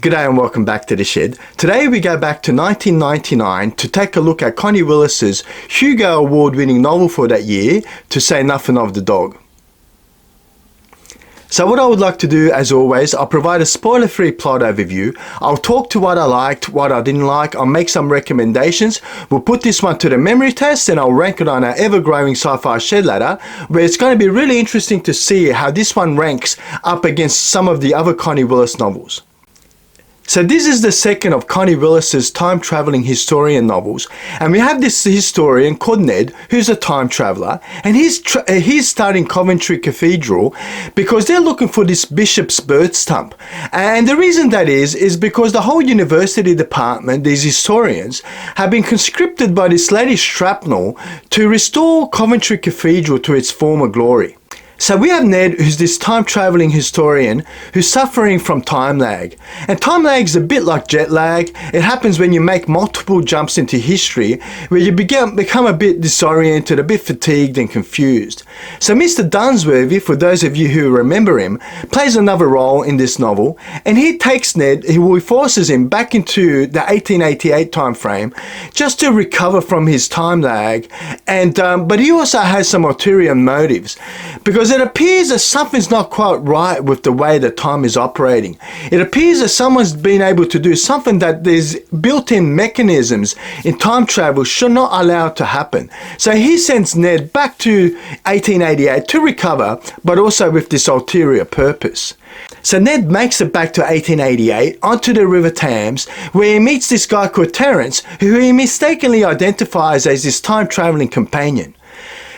G'day and welcome back to The Shed. Today we go back to 1999 to take a look at Connie Willis's Hugo award-winning novel for that year, To Say Nothing of the Dog. So what I would like to do, as always, I'll provide a spoiler-free plot overview. I'll talk to what I liked, what I didn't like, I'll make some recommendations. We'll put this one to the memory test and I'll rank it on our ever-growing Sci-Fi shed ladder, where it's going to be really interesting to see how this one ranks up against some of the other Connie Willis novels. So this is the second of Connie Willis's time-traveling historian novels, and we have this historian called Ned, who's a time traveler, and he's studying Coventry Cathedral because they're looking for this bishop's bird stump. And the reason that is because the whole university department, these historians, have been conscripted by this lady Shrapnel to restore Coventry Cathedral to its former glory. So we have Ned, who's this time-traveling historian who's suffering from time lag. And time lag is a bit like jet lag. It happens when you make multiple jumps into history, where you become a bit disoriented, a bit fatigued and confused. So Mr. Dunsworthy, for those of you who remember him, plays another role in this novel, and he takes Ned, he forces him back into the 1888 time frame just to recover from his time lag. And but he also has some ulterior motives, because it appears that something's not quite right with the way that time is operating. It appears that someone's been able to do something that there's built-in mechanisms in time travel should not allow to happen. So he sends Ned back to 1888 to recover, but also with this ulterior purpose. So Ned makes it back to 1888 onto the River Thames, where he meets this guy called Terence, who he mistakenly identifies as his time-traveling companion.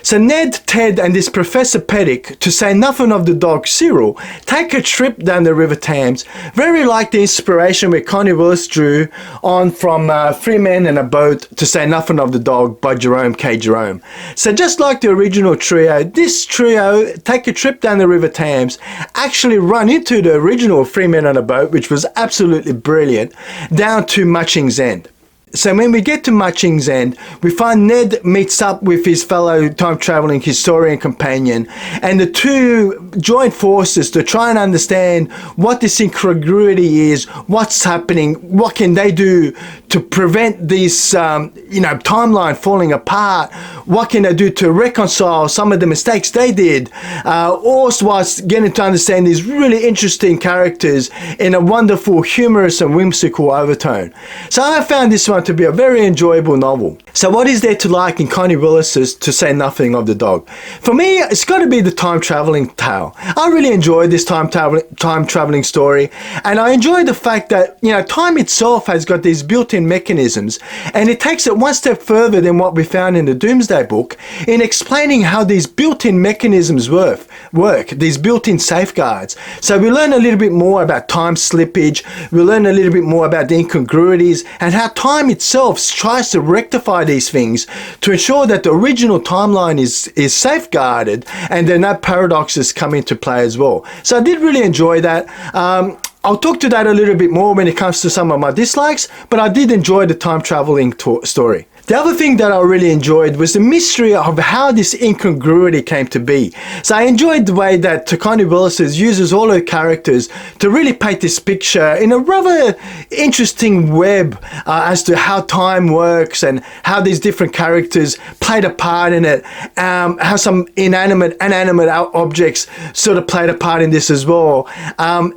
So Ned, Ted and this Professor Pettick, to say nothing of the dog Cyril, take a trip down the River Thames, very like the inspiration where Connie Willis drew on from Three Men and a Boat, to say nothing of the dog by Jerome K. Jerome. So just like the original trio, this trio take a trip down the River Thames, actually run into the original Three Men and a Boat, which was absolutely brilliant, down to Matching's End. So when we get to Matching's End, we find Ned meets up with his fellow time-traveling historian companion, and the two join forces to try and understand what this incongruity is, what's happening, what can they do to prevent this timeline falling apart, what can they do to reconcile some of the mistakes they did, also whilst getting to understand these really interesting characters in a wonderful, humorous and whimsical overtone. So I found this one to be a very enjoyable novel. So what is there to like in Connie Willis's To Say Nothing of the Dog? For me, it's got to be the time-traveling tale. I really enjoyed this time-traveling story, and I enjoy the fact that, time itself has got these built-in mechanisms, and it takes it one step further than what we found in the Doomsday Book in explaining how these built-in mechanisms work, these built-in safeguards. So we learn a little bit more about time slippage, we learn a little bit more about the incongruities, and how time itself tries to rectify these things to ensure that the original timeline is safeguarded and then no paradoxes come into play as well. So I did really enjoy that. I'll talk to that a little bit more when it comes to some of my dislikes, but I did enjoy the time-traveling story. The other thing that I really enjoyed was the mystery of how this incongruity came to be. So I enjoyed the way that Connie Willis uses all her characters to really paint this picture in a rather interesting web as to how time works and how these different characters played a part in it, how some inanimate objects sort of played a part in this as well,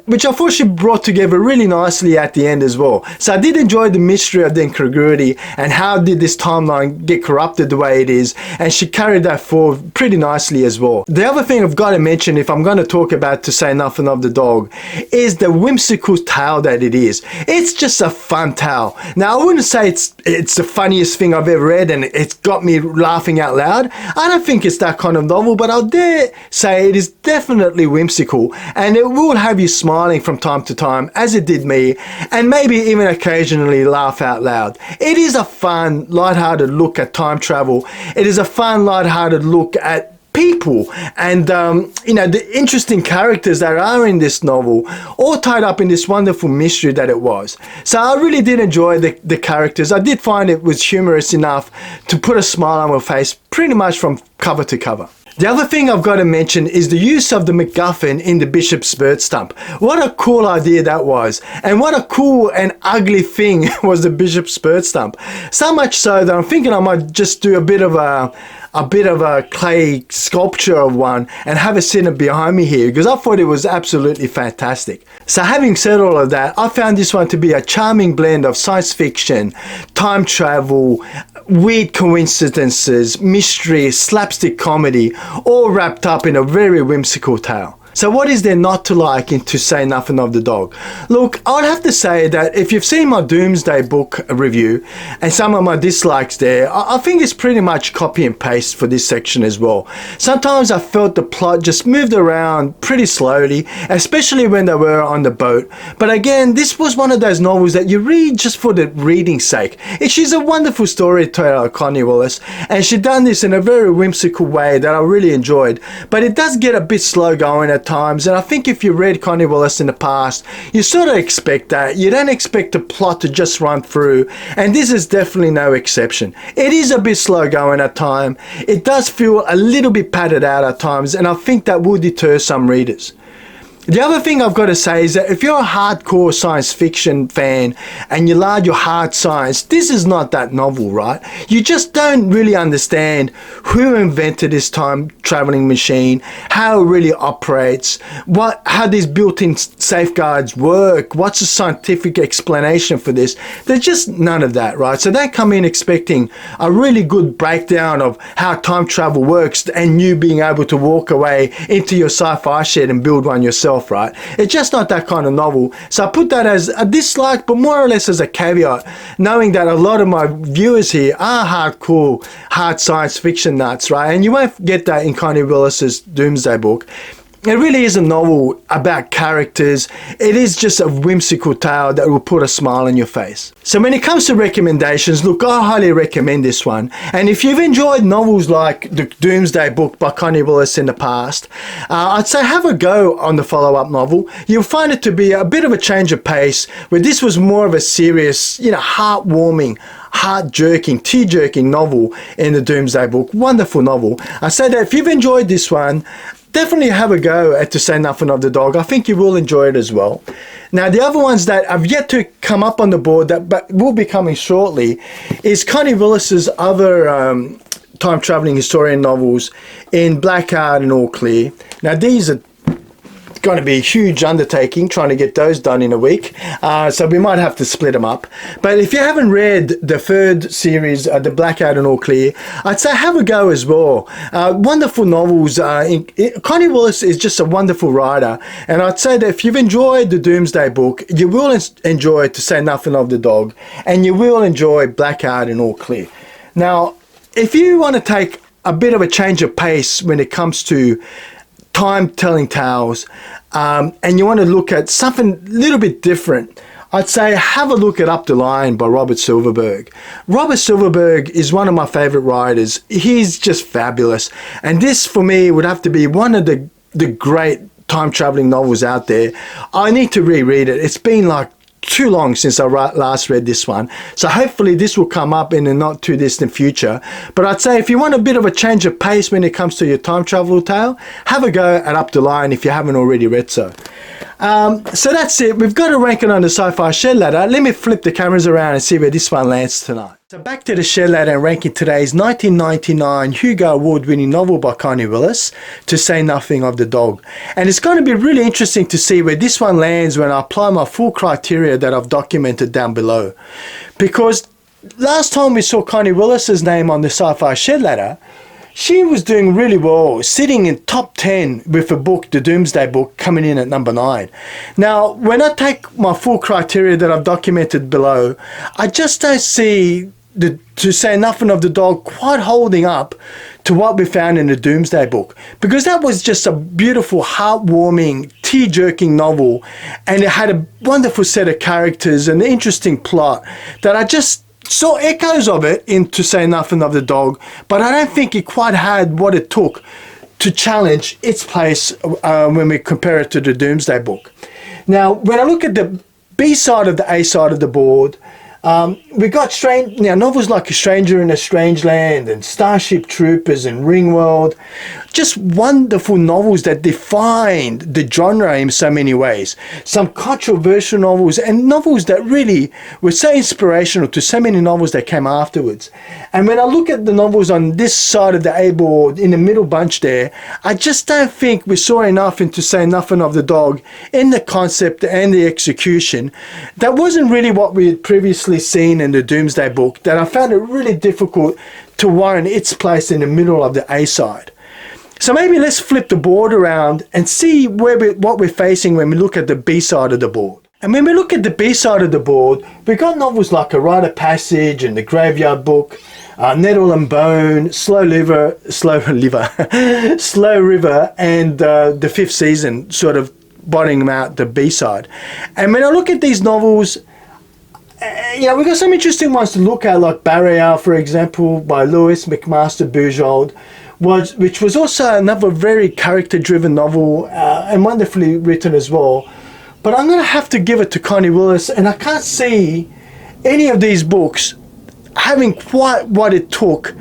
which I thought she brought together really nicely at the end as well. So I did enjoy the mystery of the incongruity and how did this timeline get corrupted the way it is, and she carried that forward pretty nicely as well. The other thing I've got to mention, if I'm going to talk about To Say Nothing of the Dog, is the whimsical tale that it is. It's just a fun tale. Now I wouldn't say it's the funniest thing I've ever read and it's got me laughing out loud. I don't think it's that kind of novel, but I'll dare say it is definitely whimsical, and it will have you smiling from time to time, as it did me, and maybe even occasionally laugh out loud. It is a fun, light-hearted look at time travel. It is a fun, light-hearted look at people and the interesting characters that are in this novel, all tied up in this wonderful mystery that it was. So I really did enjoy the characters. I did find it was humorous enough to put a smile on my face pretty much from cover to cover. The other thing I've got to mention is the use of the MacGuffin in the Bishop's bird stump. What a cool idea that was, and what a cool and ugly thing was the Bishop's bird stump. So much so that I'm thinking I might just do a bit of a clay sculpture of one and have it sitting behind me here, because I thought it was absolutely fantastic. So having said all of that, I found this one to be a charming blend of science fiction, time travel, weird coincidences, mystery, slapstick comedy, all wrapped up in a very whimsical tale. So what is there not to like in To Say Nothing of the Dog? Look, I'd have to say that if you've seen my Doomsday Book review and some of my dislikes there, I think it's pretty much copy and paste for this section as well. Sometimes I felt the plot just moved around pretty slowly, especially when they were on the boat. But again, this was one of those novels that you read just for the reading's sake. She's a wonderful storyteller, Connie Willis, and she done this in a very whimsical way that I really enjoyed. But it does get a bit slow going at times, and I think if you read Connie Willis in the past, you sort of expect that. You don't expect the plot to just run through, and this is definitely no exception. It is a bit slow going at times. It does feel a little bit padded out at times, and I think that will deter some readers. The other thing I've got to say is that if you're a hardcore science fiction fan and you love your hard science, this is not that novel, right? You just don't really understand who invented this time traveling machine, how it really operates, how these built-in safeguards work, what's the scientific explanation for this. There's just none of that, right? So they come in expecting a really good breakdown of how time travel works and you being able to walk away into your sci-fi shed and build one yourself. Right? It's just not that kind of novel. So I put that as a dislike, but more or less as a caveat, knowing that a lot of my viewers here are hardcore, hard science fiction nuts, right? And you won't get that in Connie Willis's Doomsday Book. It really is a novel about characters. It is just a whimsical tale that will put a smile on your face. So when it comes to recommendations, look, I highly recommend this one. And if you've enjoyed novels like the Doomsday Book by Connie Willis in the past, I'd say have a go on the follow-up novel. You'll find it to be a bit of a change of pace, where this was more of a serious, heartwarming, heart-jerking, tear-jerking novel in the Doomsday Book. Wonderful novel. I say that if you've enjoyed this one, definitely have a go at To Say Nothing of the Dog. I think you will enjoy it as well. Now, the other ones that have yet to come up on the board but will be coming shortly is Connie Willis's other time-traveling historian novels in Blackout and All Clear. Now, these are going to be a huge undertaking trying to get those done in a week, so we might have to split them up. But if you haven't read the third series, the Blackout and All Clear, I'd say have a go as well. Wonderful novels. Connie Willis is just a wonderful writer, and I'd say that if you've enjoyed the Doomsday Book, you will enjoy To Say Nothing of the Dog, and you will enjoy Blackout and All Clear. Now, if you want to take a bit of a change of pace when it comes to time-telling tales, and you want to look at something a little bit different, I'd say have a look at Up the Line by Robert Silverberg. Robert Silverberg is one of my favorite writers. He's just fabulous, and this for me would have to be one of the great time-traveling novels out there. I need to reread it. It's been like too long since I last read this one, so hopefully this will come up in the not too distant future. But I'd say if you want a bit of a change of pace when it comes to your time travel tale, have a go at Up the Line if you haven't already read so. So that's it. We've got to rank it on the Sci-Fi Shed Ladder. Let me flip the cameras around and see where this one lands tonight. So back to the Shed Ladder and ranking today's 1999 Hugo Award-winning novel by Connie Willis, To Say Nothing of the Dog. And it's going to be really interesting to see where this one lands when I apply my full criteria that I've documented down below. Because last time we saw Connie Willis's name on the Sci-Fi Shed Ladder, she was doing really well, sitting in top 10 with a book, the Doomsday Book, coming in at number 9. Now, when I take my full criteria that I've documented below, I just don't see To Say Nothing of the Dog quite holding up to what we found in the Doomsday Book, because that was just a beautiful, heartwarming, tear-jerking novel, and it had a wonderful set of characters and an interesting plot that I just saw echoes of it in To Say Nothing of the Dog, but I don't think it quite had what it took to challenge its place when we compare it to the Doomsday Book. Now, when I look at the B side of the A side of the board, we got novels like A Stranger in a Strange Land and Starship Troopers and Ringworld. just wonderful novels that defined the genre in so many ways. Some controversial novels and novels that really were so inspirational to so many novels that came afterwards. And when I look at the novels on this side of the A board, in the middle bunch there, I just don't think we saw enough in To Say Nothing of the Dog in the concept and the execution. That wasn't really what we had previously seen in the Doomsday Book, that I found it really difficult to warrant its place in the middle of the A side. So maybe let's flip the board around and see what we're facing when we look at the B side of the board. And when we look at the B side of the board, we've got novels like A Rite of Passage and The Graveyard Book, Nettle and Bone, Slow River, and The Fifth Season, sort of bottoming out the B side. And when I look at these novels, we've got some interesting ones to look at, like Barrier, for example, by Lewis McMaster Bujold, which was also another very character-driven novel and wonderfully written as well. But I'm going to have to give it to Connie Willis, and I can't see any of these books having quite what it took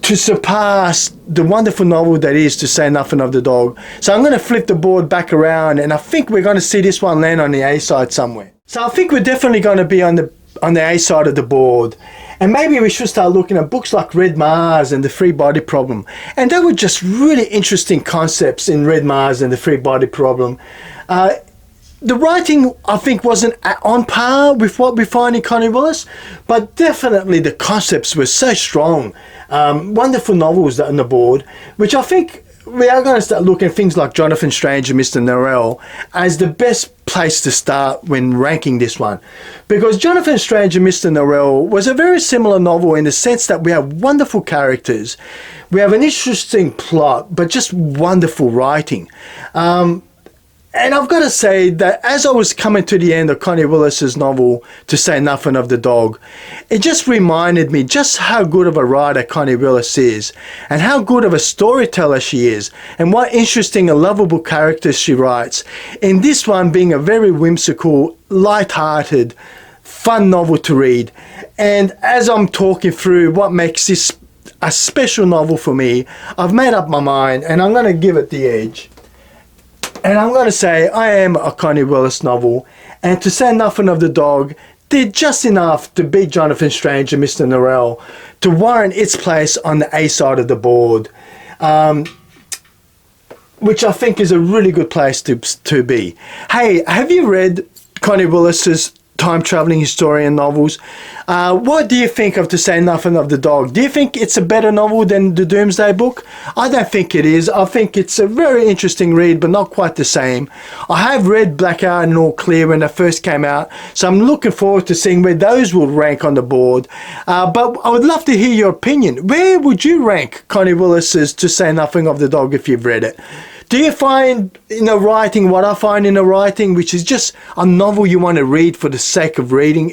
to surpass the wonderful novel that is To Say Nothing of the Dog. So I'm going to flip the board back around, and I think we're going to see this one land on the A side somewhere. So I think we're definitely going to be on the A side of the board. And maybe we should start looking at books like Red Mars and The Free Body Problem. And there were just really interesting concepts in Red Mars and The Free Body Problem. The writing, I think, wasn't on par with what we find in Connie Willis, but definitely the concepts were so strong. Wonderful novels on the board, which I think we are going to start looking at things like Jonathan Strange and Mr. Norrell as the best place to start when ranking this one. Because Jonathan Strange and Mr. Norrell was a very similar novel in the sense that we have wonderful characters, we have an interesting plot, but just wonderful writing. And I've got to say that as I was coming to the end of Connie Willis's novel, To Say Nothing of the Dog, it just reminded me just how good of a writer Connie Willis is, and how good of a storyteller she is, and what interesting and lovable characters she writes. In this one being a very whimsical, light-hearted, fun novel to read. And as I'm talking through what makes this a special novel for me, I've made up my mind, and I'm going to give it the edge. And I'm going to say I am a Connie Willis novel, and To Say Nothing of the Dog did just enough to beat Jonathan Strange and Mr. Norrell to warrant its place on the A side of the board, which I think is a really good place to be. Hey, have you read Connie Willis's time-traveling historian novels? What do you think of To Say Nothing of the Dog? Do you think it's a better novel than the Doomsday Book? I don't think it is. I think it's a very interesting read, but not quite the same. I have read Blackout and All Clear when they first came out, so I'm looking forward to seeing where those will rank on the board. But I would love to hear your opinion. Where would you rank Connie Willis's To Say Nothing of the Dog if you've read it? Do you find in the writing what I find in the writing, which is just a novel you want to read for the sake of reading?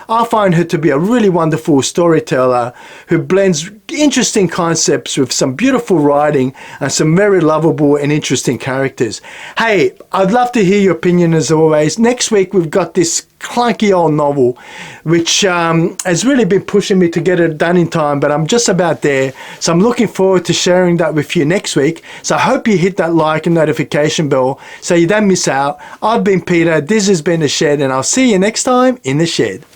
I find her to be a really wonderful storyteller who blends interesting concepts with some beautiful writing and some very lovable and interesting characters. Hey, I'd love to hear your opinion as always. Next week we've got this clunky old novel which has really been pushing me to get it done in time, but I'm just about there, so I'm looking forward to sharing that with you next week. So I hope you hit that like and notification bell so you don't miss out. I've been Peter, this has been The Shed, and I'll see you next time in The Shed.